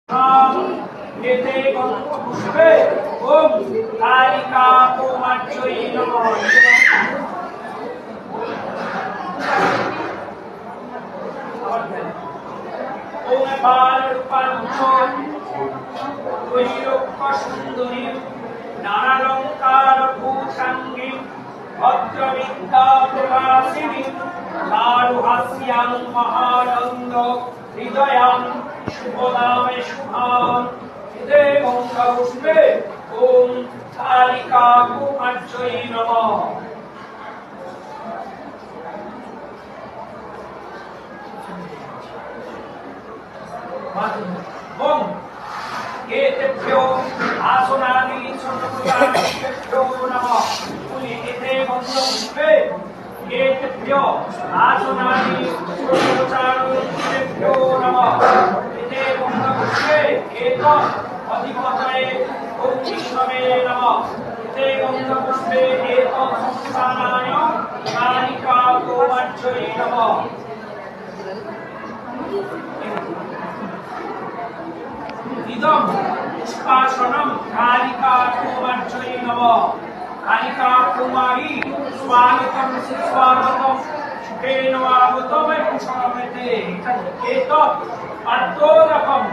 এতে পুষ্পে ওম কালিকা কুমার্যই নমঃ। ওম বালরূপাঞ্চন গৈরক্ষ সুন্দরী নানালঙ্কার ভূষাঙ্গী ভদ্রবিদ্যা প্রকাশিনী চারুহাস্যাং মহানন্দ হৃদয়াং শুভনামে শুভাং হৃদে গঙ্গাপুষ্পে ওম কালিকা কুমার্যই নমঃ। ওম এতেভ্যো আসনানি সন্ন্যাসিভ্যো নমঃ। এতে গঙ্গাপুষ্পে এতেভ্যো আসনানি সন্ন্যাসিভ্যো নমঃ। এতে গঙ্গাপুষ্পে এত অধিপতয়ে ওম বিষ্ণবে নমঃ। এতে গঙ্গাপুষ্পে এত সংস্থানায় কালিকা কুমার্যই নমঃ। ইদম পুষ্পাসনম কালিকা কুমার্যই নমঃ। কালিকা কুমারী স্বাগতম সুস্বাগতম সুখেন আগতম কুশলমেতে এত পার্থরকম